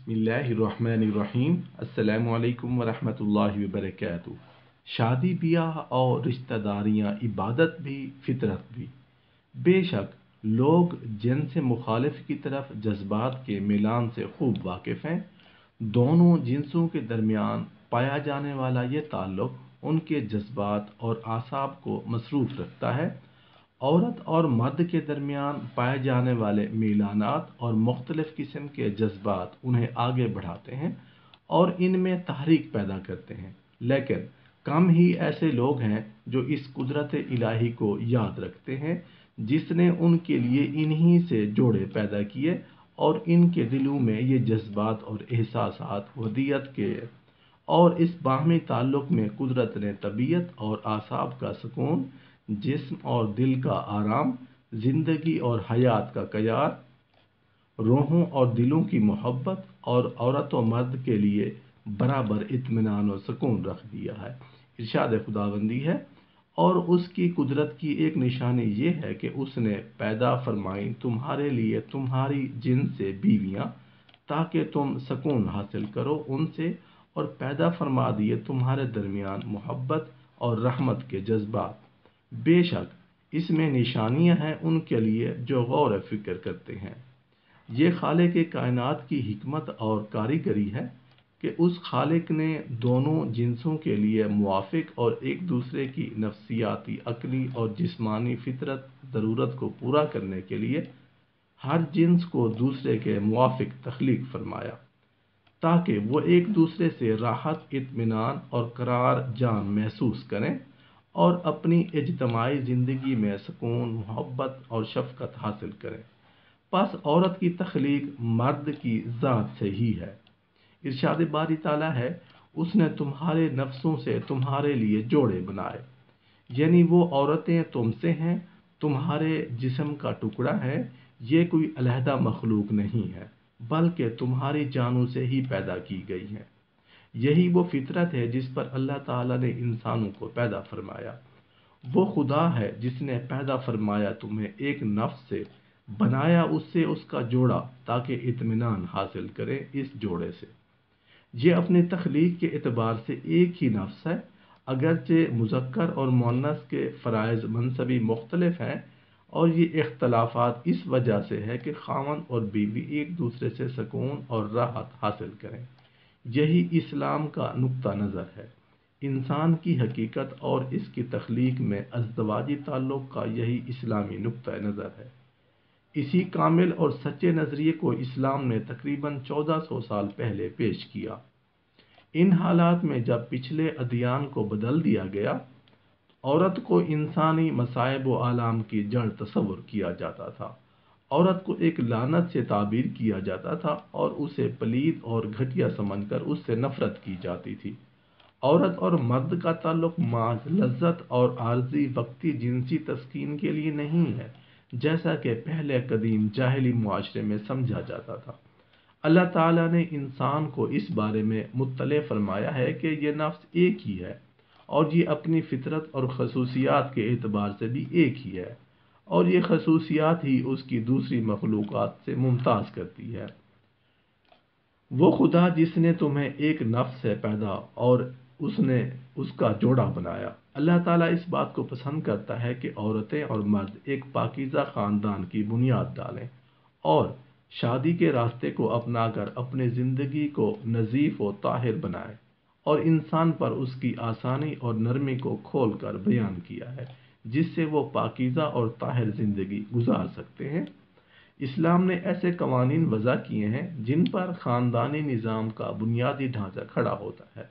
बिस्मिल्लाहिर्रहमानिर्रहीम। अस्सलामु अलैकुम वरहमतुल्लाहि वबरकातुह। शादी ब्याह और रिश्तेदारियाँ, इबादत भी फितरत भी। बेशक लोग जिनसे मुखालिफ की तरफ जज्बात के मिलान से खूब वाकिफ़ हैं। दोनों जिन्सों के दरमियान पाया जाने वाला ये ताल्लुक़ उनके जज्बात और आसाब को मसरूफ़ रखता है। औरत और मर्द के दरमियान पाए जाने वाले मीलानात और मुख्तलिफ़ किस्म के जज्बात उन्हें आगे बढ़ाते हैं और इनमें तहरीक पैदा करते हैं। लेकिन कम ही ऐसे लोग हैं जो इस कुदरत इलाही को याद रखते हैं जिसने उनके लिए इन्हीं से जोड़े पैदा किए और इनके दिलों में ये जज्बात और एहसासात वदियत के और इस बाहमी ताल्लुक़ में कुदरत ने तबीयत और आसाब का सुकून, जिस्म और दिल का आराम, ज़िंदगी और हयात का कयार, रूहों और दिलों की मोहब्बत और औरत व मर्द के लिए बराबर इत्मीनान और सुकून रख दिया है। इरशाद खुदाबंदी है और उसकी कुदरत की एक निशानी ये है कि उसने पैदा फरमाई तुम्हारे लिए तुम्हारी जिन्स से बीवियाँ ताकि तुम सुकून हासिल करो उनसे, और पैदा फरमा दिए तुम्हारे दरमियान मोहब्बत और रहमत के जज्बात। बेशक इसमें निशानियां हैं उनके लिए जो गौर फिक्र करते हैं। ये खालिक के कायनात की हिकमत और कारीगरी है कि उस खालिक ने दोनों जिन्सों के लिए मुवाफिक और एक दूसरे की नफ्सियाती, अकली और जिस्मानी फितरत ज़रूरत को पूरा करने के लिए हर जिन्स को दूसरे के मुवाफिक तख्लीक फरमाया ताकि वो एक दूसरे से राहत, इत्मीनान और करार जान महसूस करें और अपनी इज्तमाई ज़िंदगी में सुकून, मोहब्बत और शफ़क़त हासिल करें। बस औरत की तख्लीक मर्द की ज़ात से ही है। इरशाद बारी ताला है, उसने तुम्हारे नफ्सों से तुम्हारे लिए जोड़े बनाए, यानी वो औरतें तुमसे हैं, तुम्हारे जिस्म का टुकड़ा है। ये कोई अलहदा मखलूक नहीं है बल्कि तुम्हारी जानों से ही पैदा की गई है। यही वो फितरत है जिस पर अल्लाह ताला ने इंसानों को पैदा फरमाया। वो खुदा है जिसने पैदा फरमाया तुम्हें एक नफ्स से, बनाया उससे उसका जोड़ा ताकि इत्मीनान हासिल करें इस जोड़े से। ये अपने तख्लीक के एतबार से एक ही नफ्स है, अगरचे मुज़क्कर और मुअन्नस के फ़राइज़ मनसबी मुख्तलिफ हैं, और ये इख्तलाफात इस वजह से है कि खामन और बीवी एक दूसरे से सुकून और राहत हासिल करें। यही इस्लाम का नुक्ता नज़र है। इंसान की हकीकत और इसकी तख्लीक में अज़दवाजी ताल्लुक़ का यही इस्लामी नुक्ता नज़र है। इसी कामिल और सच्चे नज़रिए को इस्लाम ने तकरीबन 1400 साल पहले पेश किया। इन हालात में जब पिछले अदियान को बदल दिया गया, औरत को इंसानी मसाइब व आलाम की जड़ तस्वुर किया जाता था। औरत को एक लानत से ताबीर किया जाता था और उसे पलीद और घटिया समझकर उससे नफरत की जाती थी। औरत और मर्द का ताल्लुक माज लज्जत और आर्जी वक्ती जिनसी तस्कीन के लिए नहीं है, जैसा कि पहले कदीम जाहिली मुआशरे में समझा जाता था। अल्लाह ताला ने इंसान को इस बारे में मुत्तले फरमाया है कि यह नफ्स एक ही है और ये अपनी फितरत और खसूसियात के एतबार से भी एक ही है, और ये खसूसियात ही उसकी दूसरी मखलूक़ात से मुमताज़ करती है। वो खुदा जिसने तुम्हें एक नफ्स से पैदा और उसने उसका जोड़ा बनाया। अल्लाह ताला इस बात को पसंद करता है कि औरतें और मर्द एक पाकीज़ा ख़ानदान की बुनियाद डालें और शादी के रास्ते को अपनाकर अपनी ज़िंदगी को नज़ीफ़ व ताहिर बनाएं, और इंसान पर उसकी आसानी और नरमी को खोल कर बयान किया है जिससे वो पाकीज़ा और ताहिर ज़िंदगी गुजार सकते हैं। इस्लाम ने ऐसे कवानीन वज़ा किए हैं जिन पर ख़ानदानी निज़ाम का बुनियादी ढांचा खड़ा होता है,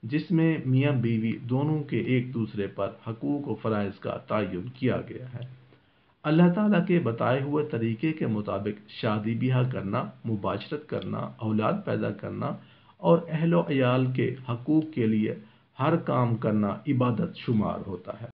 जिसमें मियाँ बीवी दोनों के एक दूसरे पर हकूक़ व फ़राइज़ का तयन किया गया है। अल्लाह ताला के बताए हुए तरीके के मुताबिक शादी ब्याह करना, मुबाशरत करना, औलाद पैदा करना और अहलो अयाल के हकूक़ के लिए हर काम करना इबादत शुमार होता है।